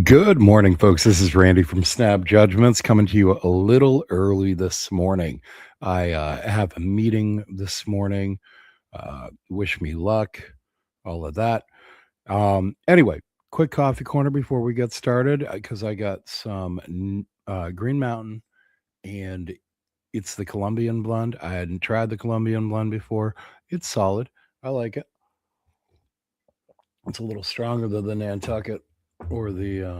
Good morning, folks. This is Randy from Snap Judgments coming to you a little early this morning. I have a meeting this morning. Wish me luck, all of that. Anyway, quick coffee corner before we get started because I got some Green Mountain and it's the Colombian blend. I hadn't tried the Colombian blend before. It's solid. I like it. It's a little stronger than the Nantucket or there's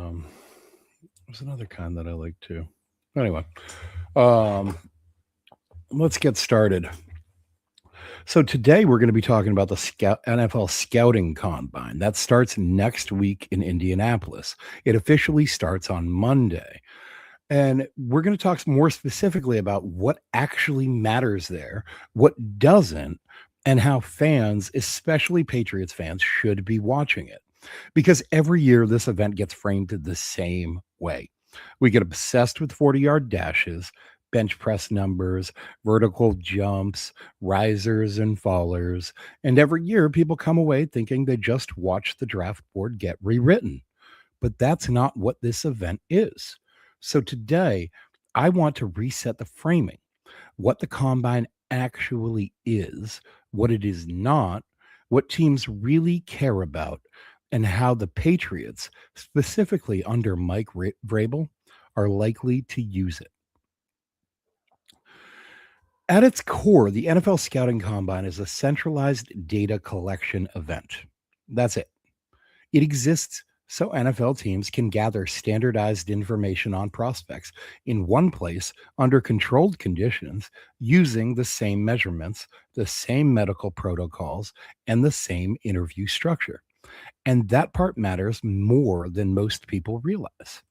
another kind that I like too. Anyway, um, let's get started. So today we're going to be talking about the NFL Scouting Combine. That starts next week in Indianapolis. It officially starts on Monday. And we're going to talk more specifically about what actually matters there, what doesn't, and how fans, especially Patriots fans, should be watching it. Because every year this event gets framed the same way. We get obsessed with 40-yard dashes, bench press numbers, vertical jumps, risers and fallers. And every year people come away thinking they just watched the draft board get rewritten. But that's not what this event is. So today, I want to reset the framing, what the combine actually is, what it is not, what teams really care about, and how the Patriots, specifically under Mike Vrabel, are likely to use it. At its core, the NFL Scouting Combine is a centralized data collection event. That's it. It exists so NFL teams can gather standardized information on prospects in one place under controlled conditions using the same measurements, the same medical protocols, and the same interview structure. And that part matters more than most people realize.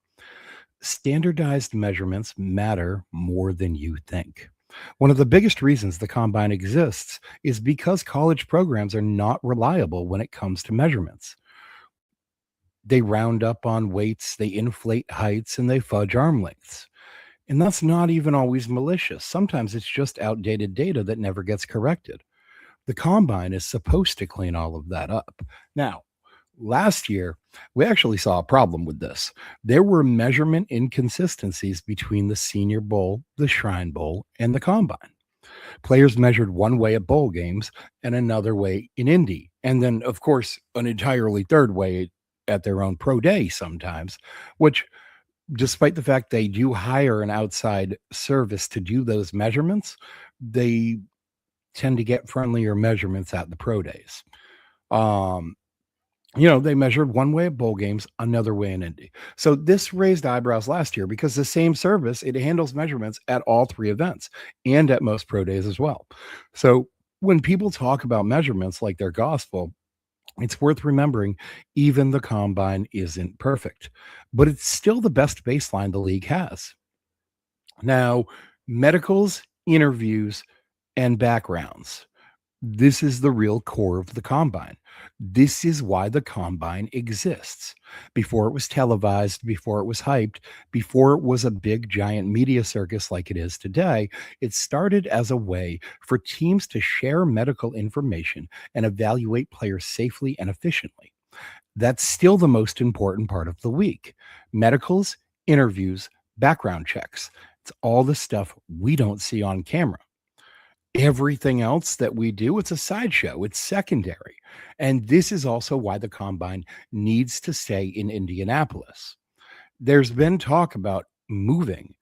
Standardized measurements matter more than you think. One of the biggest reasons the combine exists is because college programs are not reliable when it comes to measurements. They round up on weights, they inflate heights, and they fudge arm lengths. And that's not even always malicious. Sometimes it's just outdated data that never gets corrected. The combine is supposed to clean all of that up. Now, last year, we actually saw a problem with this. There were measurement inconsistencies between the Senior Bowl, the Shrine Bowl, and the combine. Players measured one way at bowl games and another way in Indy. And then, of course, an entirely third way at their own pro day sometimes, which, despite the fact they do hire an outside service to do those measurements, they tend to get friendlier measurements at the pro days. They measured one way at bowl games, another way in Indy. So this raised eyebrows last year because the same service, it handles measurements at all three events and at most pro days as well. So when people talk about measurements like they're gospel, it's worth remembering even the combine isn't perfect, but it's still the best baseline the league has. Now, medicals, interviews, and backgrounds. This is the real core of the combine. This is why the combine exists. Before it was televised, before it was hyped, before it was a big giant media circus like it is today, it started as a way for teams to share medical information and evaluate players safely and efficiently. That's still the most important part of the week. Medicals, interviews, background checks. It's all the stuff we don't see on camera. Everything else that we do, it's a sideshow, it's secondary. And this is also why the combine needs to stay in Indianapolis. There's been talk about moving,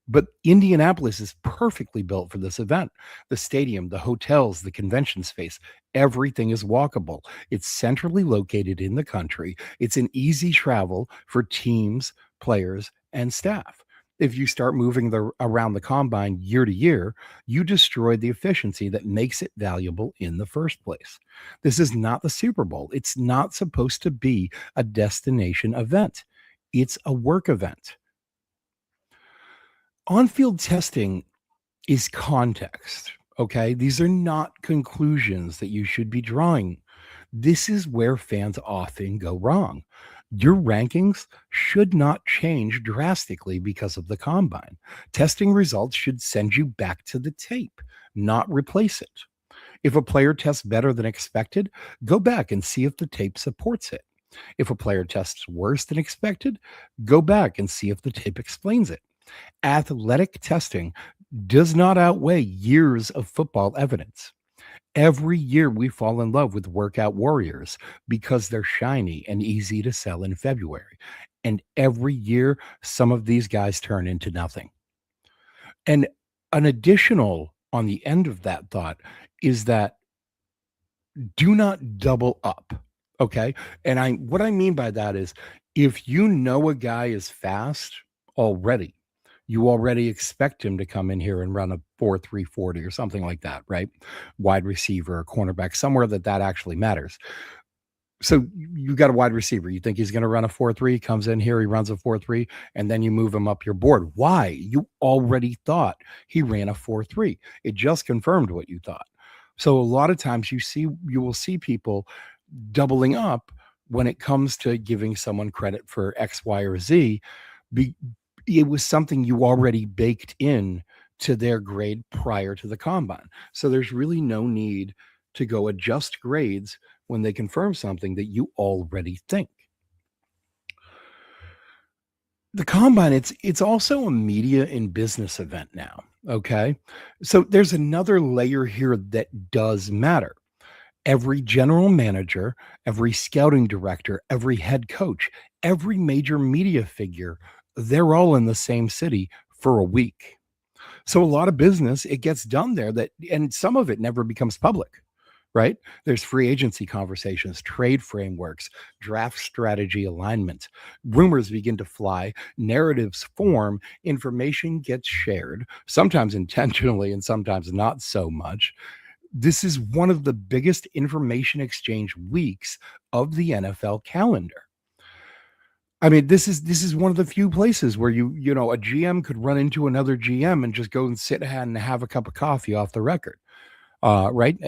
but Indianapolis is perfectly built for this event. The stadium, the hotels, the convention space, everything is walkable. It's centrally located in the country. It's an easy travel for teams, players, and staff. If you start moving around the combine year to year, you destroy the efficiency that makes it valuable in the first place. This is not the Super Bowl. It's not supposed to be a destination event. It's a work event. On-field testing is context, okay? These are not conclusions that you should be drawing. This is where fans often go wrong. Your rankings should not change drastically because of the combine. Testing results should send you back to the tape, not replace it. If a player tests better than expected, go back and see if the tape supports it. If a player tests worse than expected, go back and see if the tape explains it. Athletic testing does not outweigh years of football evidence. Every year we fall in love with workout warriors because they're shiny and easy to sell in February. And every year, some of these guys turn into nothing. And an additional on the end of that thought is that do not double up. Okay. And what I mean by that is if you know a guy is fast already, you already expect him to come in here and run a 4.340 or something like that, right? Wide receiver or cornerback, somewhere that actually matters. So you got a wide receiver. You think he's going to run a 4.3, comes in here, he runs a 4.3, and then you move him up your board. Why? You already thought he ran a 4.3. It just confirmed what you thought. So a lot of times you will see people doubling up when it comes to giving someone credit for X, Y, or Z. Be, it was something you already baked in to their grade prior to the combine. So there's really no need to go adjust grades when they confirm something that you already think. The combine, it's also a media and business event now. Okay. So there's another layer here that does matter. Every general manager, every scouting director, every head coach, every major media figure, they're all in the same city for a week. So a lot of business, it gets done there and some of it never becomes public, right? There's free agency conversations, trade frameworks, draft strategy alignment. Rumors begin to fly, narratives form, information gets shared, sometimes intentionally and sometimes not so much. This is one of the biggest information exchange weeks of the NFL calendar. I mean, this is one of the few places where a GM could run into another GM and just go and sit and have a cup of coffee off the record. Right?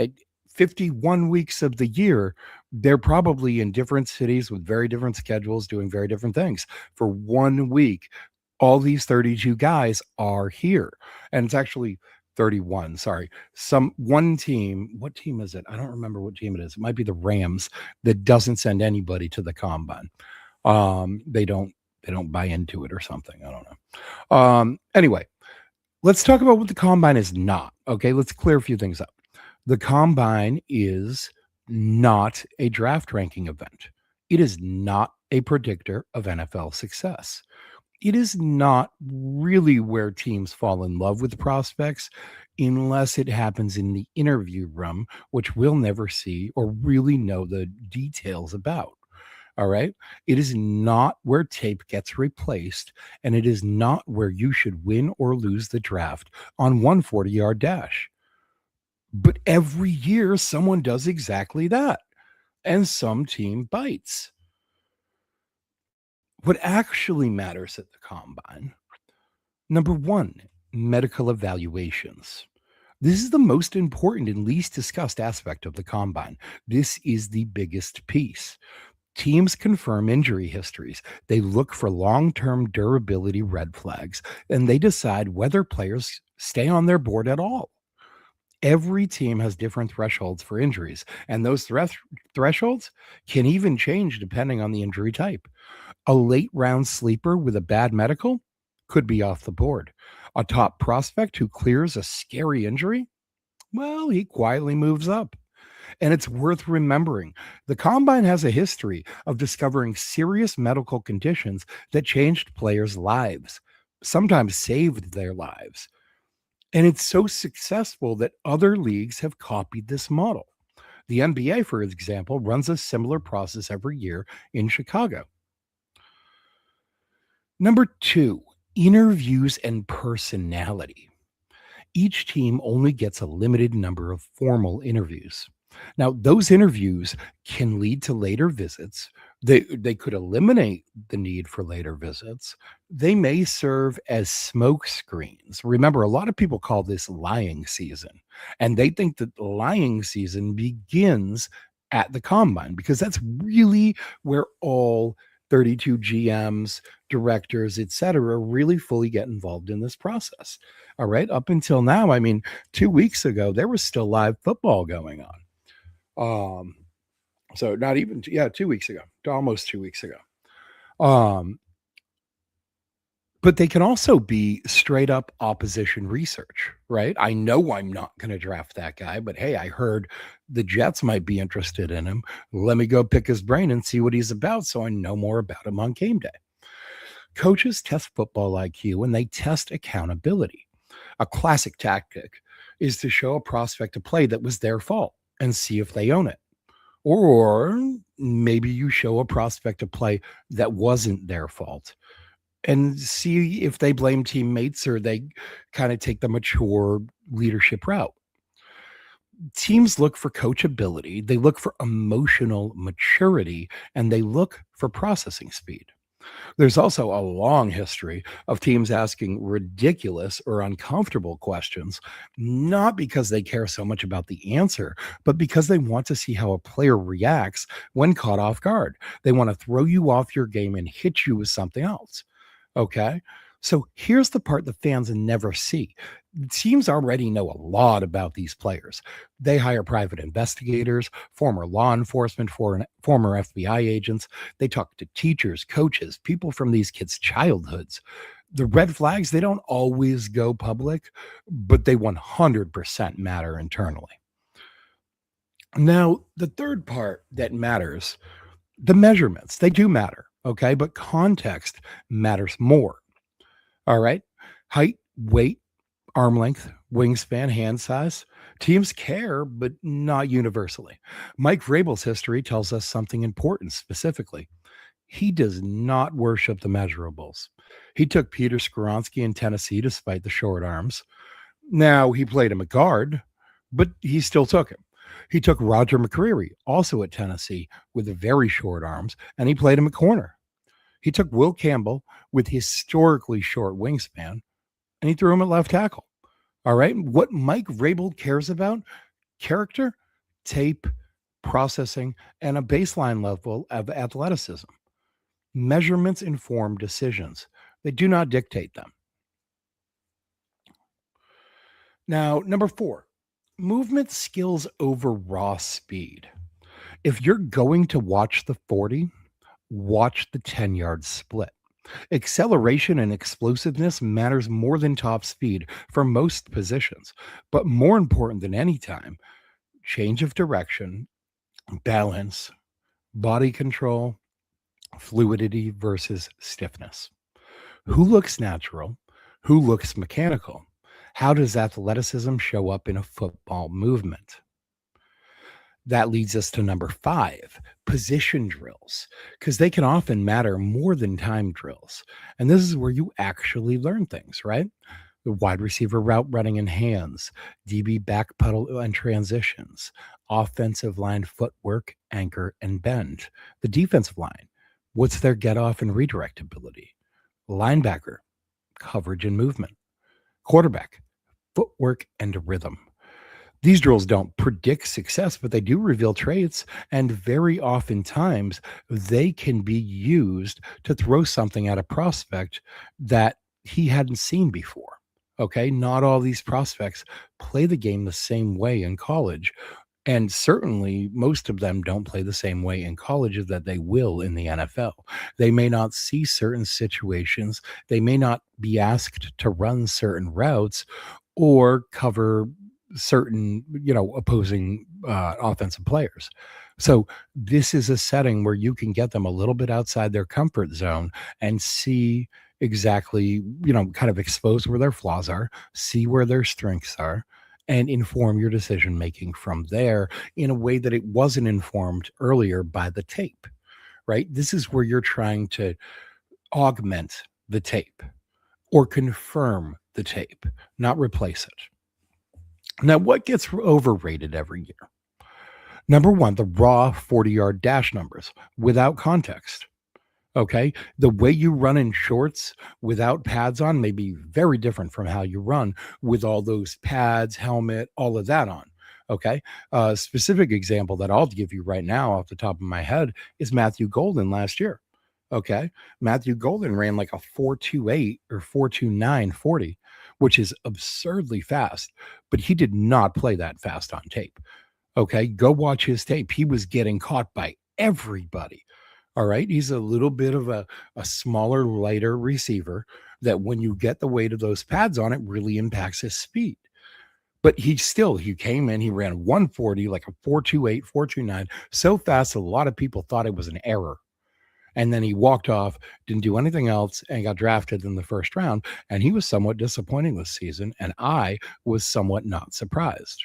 51 weeks of the year, they're probably in different cities with very different schedules, doing very different things. For 1 week, all these 32 guys are here. And it's actually 31. Sorry. One team, what team is it? I don't remember what team it is. It might be the Rams that doesn't send anybody to the combine. They don't buy into it or something. I don't know. Anyway, let's talk about what the combine is not. Okay, let's clear a few things up. The combine is not a draft ranking event. It is not a predictor of NFL success. It is not really where teams fall in love with prospects unless it happens in the interview room, which we'll never see or really know the details about. All right. It is not where tape gets replaced, and it is not where you should win or lose the draft on 140-yard dash. But every year, someone does exactly that, and some team bites. What actually matters at the combine, number one, medical evaluations. This is the most important and least discussed aspect of the combine. This is the biggest piece. Teams confirm injury histories. They look for long term durability red flags, and they decide whether players stay on their board at all. Every team has different thresholds for injuries, and those thresholds can even change depending on the injury type. A late round sleeper with a bad medical could be off the board. A top prospect who clears a scary injury, well, he quietly moves up. And it's worth remembering the combine has a history of discovering serious medical conditions that changed players' lives, sometimes saved their lives. And it's so successful that other leagues have copied this model. The NBA, for example, runs a similar process every year in Chicago. Number two, interviews and personality. Each team only gets a limited number of formal interviews. Now, those interviews can lead to later visits. They could eliminate the need for later visits. They may serve as smoke screens. Remember, a lot of people call this lying season, and they think that the lying season begins at the combine because that's really where all 32 GMs, directors, etc., really fully get involved in this process. All right. Up until now, I mean, 2 weeks ago, there was still live football going on. Um, So not even, yeah, 2 weeks ago, almost 2 weeks ago. Um, but they can also be straight up opposition research, right? I know I'm not going to draft that guy, but hey, I heard the Jets might be interested in him. Let me go pick his brain and see what he's about so I know more about him on game day. Coaches test football IQ and they test accountability. A classic tactic is to show a prospect a play that was their fault and see if they own it. Or maybe you show a prospect a play that wasn't their fault and see if they blame teammates or they kind of take the mature leadership route. Teams look for coachability, they look for emotional maturity, and they look for processing speed. There's also a long history of teams asking ridiculous or uncomfortable questions, not because they care so much about the answer, but because they want to see how a player reacts when caught off guard. They want to throw you off your game and hit you with something else. Okay. So here's the part the fans never see. Teams already know a lot about these players. They hire private investigators, former law enforcement, former FBI agents. They talk to teachers, coaches, people from these kids' childhoods. The red flags, they don't always go public, but they 100% matter internally. Now, the third part that matters, the measurements, they do matter, okay? But context matters more. All right. Height, weight, arm length, wingspan, hand size. Teams care, but not universally. Mike Vrabel's history tells us something important specifically. He does not worship the measurables. He took Peter Skoronski in Tennessee despite the short arms. Now, he played him at guard, but he still took him. He took Roger McCreary, also at Tennessee, with very short arms, and he played him at corner. He took Will Campbell with historically short wingspan, and he threw him at left tackle. All right. What Mike Vrabel cares about, character, tape, processing, and a baseline level of athleticism. Measurements inform decisions. They do not dictate them. Now, number 4, movement skills over raw speed. If you're going to watch the 40, watch the 10-yard split. Acceleration and explosiveness matters more than top speed for most positions, but more important than any time, change of direction, balance, body control, fluidity versus stiffness. Who looks natural? Who looks mechanical? How does athleticism show up in a football movement? That leads us to number 5, position drills, because they can often matter more than time drills. And this is where you actually learn things, right? The wide receiver route running in hands, DB back pedal and transitions, offensive line footwork, anchor, and bend. The defensive line, what's their get off and redirect ability? Linebacker, coverage and movement. Quarterback, footwork and rhythm. These drills don't predict success, but they do reveal traits, and very oftentimes they can be used to throw something at a prospect that he hadn't seen before. Okay, not all these prospects play the game the same way in college, and certainly most of them don't play the same way in college that they will in the NFL. They may not see certain situations, they may not be asked to run certain routes or cover certain, opposing offensive players. So this is a setting where you can get them a little bit outside their comfort zone and see exactly, kind of expose where their flaws are, see where their strengths are, and inform your decision making from there in a way that it wasn't informed earlier by the tape, right? This is where you're trying to augment the tape or confirm the tape, not replace it. Now, what gets overrated every year? Number 1, the raw 40-yard dash numbers without context. Okay. The way you run in shorts without pads on may be very different from how you run with all those pads, helmet, all of that on. Okay. A specific example that I'll give you right now off the top of my head is Matthew Golden last year. Okay. Matthew Golden ran like a 4.28 or 4.29 40, which is absurdly fast, but he did not play that fast on tape. Okay, go watch his tape. He was getting caught by everybody. All right. He's a little bit of a smaller, lighter receiver that when you get the weight of those pads on it really impacts his speed. But he came in, he ran 140, like a 428, 429, so fast that a lot of people thought it was an error. And then he walked off, didn't do anything else, and got drafted in the first round. And he was somewhat disappointing this season. And I was somewhat not surprised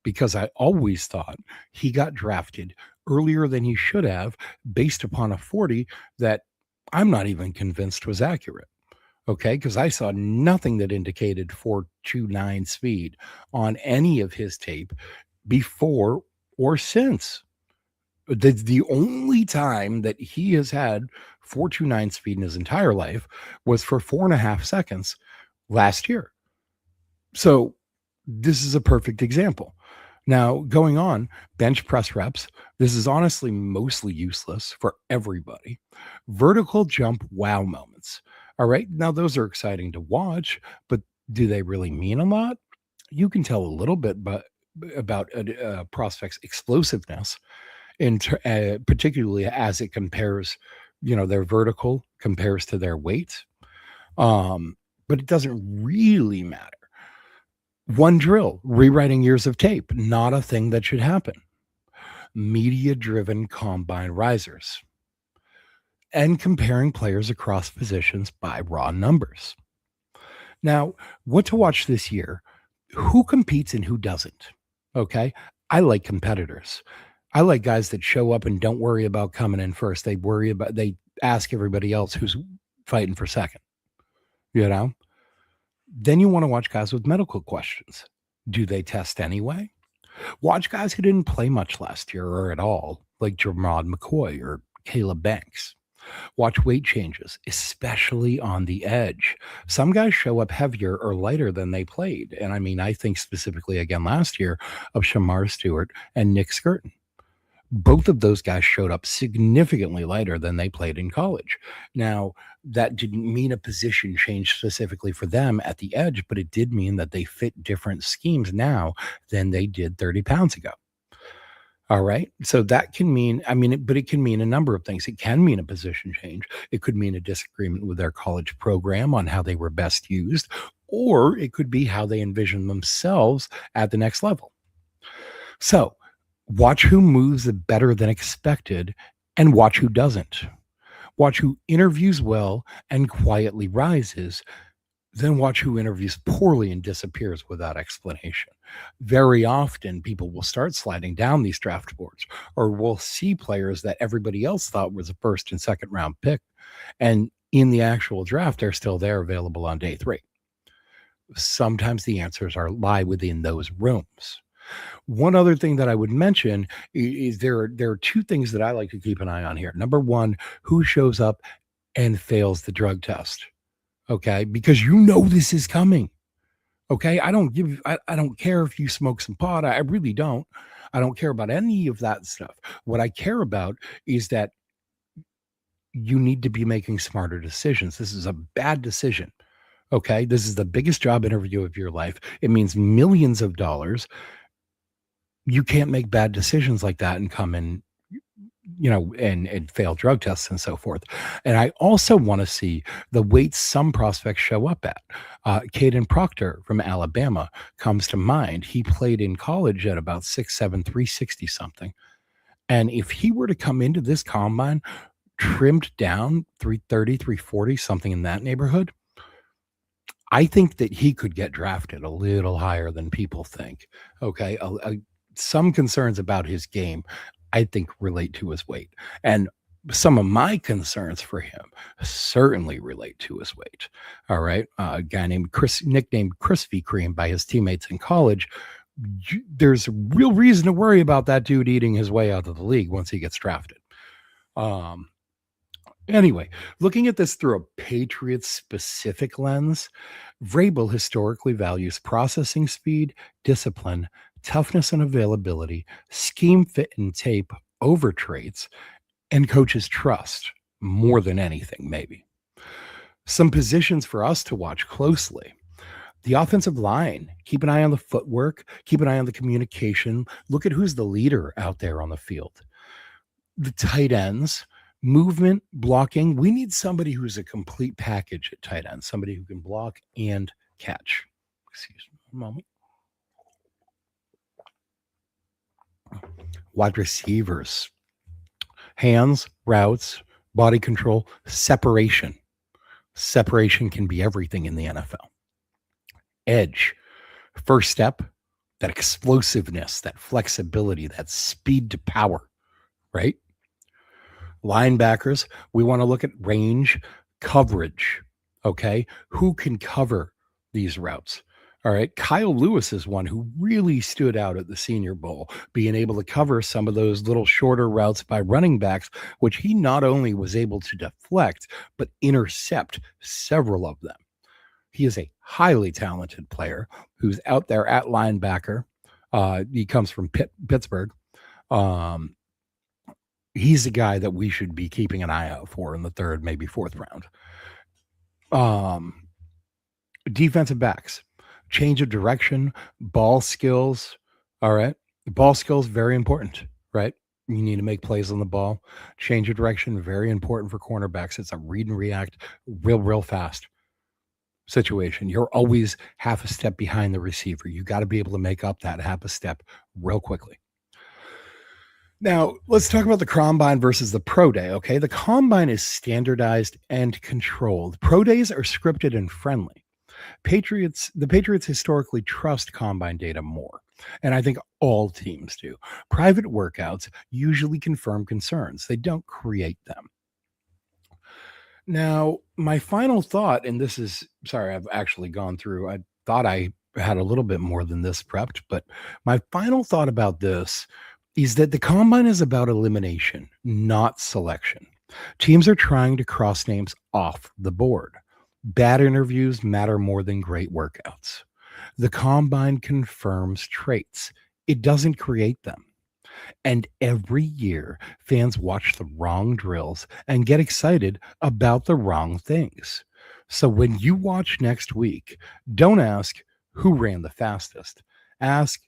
because I always thought he got drafted earlier than he should have based upon a 40 that I'm not even convinced was accurate. Okay. Because I saw nothing that indicated 429 speed on any of his tape before or since. The only time that he has had 429 speed in his entire life was for 4.5 seconds last year. So this is a perfect example. Now, going on, bench press reps. This is honestly mostly useless for everybody. Vertical jump wow moments. All right. Now, those are exciting to watch, but do they really mean a lot? You can tell a little bit about a prospect's explosiveness, particularly as it compares, their vertical compares to their weight. But it doesn't really matter. One drill, rewriting years of tape, not a thing that should happen. Media driven combine risers and comparing players across positions by raw numbers. Now, what to watch this year? Who competes and who doesn't? Okay. I like competitors. I like guys that show up and don't worry about coming in first. They ask everybody else who's fighting for second, you know? Then you want to watch guys with medical questions. Do they test anyway? Watch guys who didn't play much last year or at all, like Jermod McCoy or Caleb Banks. Watch weight changes, especially on the edge. Some guys show up heavier or lighter than they played. And I mean, I think specifically again last year of Shamar Stewart and Nick Skirton. Both of those guys showed up significantly lighter than they played in college. Now, that didn't mean a position change specifically for them at the edge, but it did mean that they fit different schemes now than they did 30 pounds ago. All right. So that can mean, but it can mean a number of things. It can mean a position change. It could mean a disagreement with their college program on how they were best used, or it could be how they envision themselves at the next level. So watch who moves better than expected and watch who doesn't. Watch who interviews well and quietly rises, then watch who interviews poorly and disappears without explanation. Very often, people will start sliding down these draft boards, or we'll see players that everybody else thought was a first and second round pick. And in the actual draft, they're still there available on day 3. Sometimes the answers lie within those rooms. One other thing that I would mention is there are 2 things that I like to keep an eye on here. Number 1, who shows up and fails the drug test. Okay, because this is coming. Okay, I don't care if you smoke some pot. I really don't. I don't care about any of that stuff. What I care about is that you need to be making smarter decisions. This is a bad decision. Okay, this is the biggest job interview of your life. It means millions of dollars. You can't make bad decisions like that and come in, and fail drug tests and so forth. And I also want to see the weights some prospects show up at. Caden Proctor from Alabama comes to mind. He played in college at about 6'7", 360 something. And if he were to come into this combine trimmed down 330, 340, something in that neighborhood, I think that he could get drafted a little higher than people think. Okay. Some concerns about his game, I think, relate to his weight. And some of my concerns for him certainly relate to his weight. All right. A guy nicknamed Krispy Kreme by his teammates in college. There's a real reason to worry about that dude eating his way out of the league once he gets drafted. Anyway, looking at this through a Patriots specific lens, Vrabel historically values processing speed, discipline, toughness and availability, scheme fit and tape over traits, and coaches' trust more than anything, maybe. Some positions for us to watch closely. The offensive line, keep an eye on the footwork, keep an eye on the communication. Look at who's the leader out there on the field. The tight ends, movement, blocking. We need somebody who's a complete package at tight end, somebody who can block and catch. Excuse me a moment. Wide receivers, hands, routes, body control, separation. Separation can be everything in the NFL. Edge, first step, that explosiveness, that flexibility, that speed to power, right? Linebackers, we want to look at range, coverage, okay? Who can cover these routes? All right. Kyle Lewis is one who really stood out at the Senior Bowl, being able to cover some of those little shorter routes by running backs, which he not only was able to deflect, but intercept several of them. He is a highly talented player who's out there at linebacker. He comes from Pittsburgh. He's a guy that we should be keeping an eye out for in the third, maybe fourth round. Defensive backs, change of direction, ball skills. All right. Ball skills, very important, right? You need to make plays on the ball. Change of direction, very important for cornerbacks. It's a read and react real fast situation. You're always half a step behind the receiver. You got to be able to make up that half a step real quickly. Now, let's talk about the combine versus the pro day, okay? The combine is standardized and controlled. Pro days are scripted and friendly. The Patriots historically trust combine data more, and I think all teams do. Private workouts usually confirm concerns. They don't create them. Now, my final thought, and this is, sorry, I've actually gone through, I thought I had a little bit more than this prepped, but my final thought about this is that the combine is about elimination, not selection. Teams are trying to cross names off the board. Bad interviews matter more than great workouts. The combine confirms traits. It doesn't create them. And every year, fans watch the wrong drills and get excited about the wrong things. So when you watch next week, don't ask who ran the fastest. Ask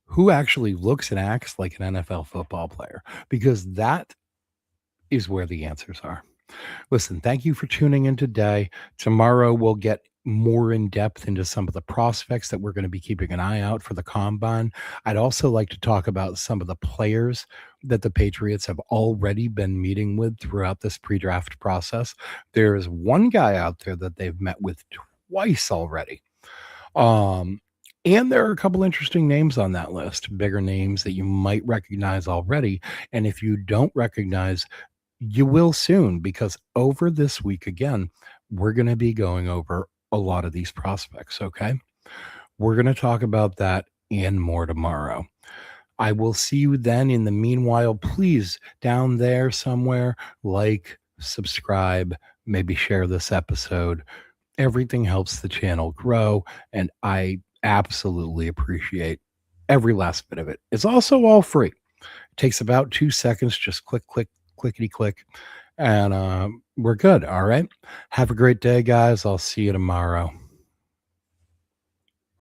who actually looks and acts like an NFL football player, because that is where the answers are. Listen, thank you for tuning in today. Tomorrow we'll get more in depth into some of the prospects that we're going to be keeping an eye out for the combine. I'd also like to talk about some of the players that the Patriots have already been meeting with throughout this pre-draft process. There's one guy out there that they've met with twice already. And there are a couple interesting names on that list, bigger names that you might recognize already. And if you don't recognize, you will soon, because over this week, again, we're going to be going over a lot of these prospects, okay? We're going to talk about that and more tomorrow. I will see you then. In the meanwhile, please, down there somewhere, like, subscribe, maybe share this episode. Everything helps the channel grow, and I absolutely appreciate every last bit of it. It's also all free. It takes about 2 seconds. Just click, clickety click, and we're good. All right. Have a great day, guys. I'll see you tomorrow.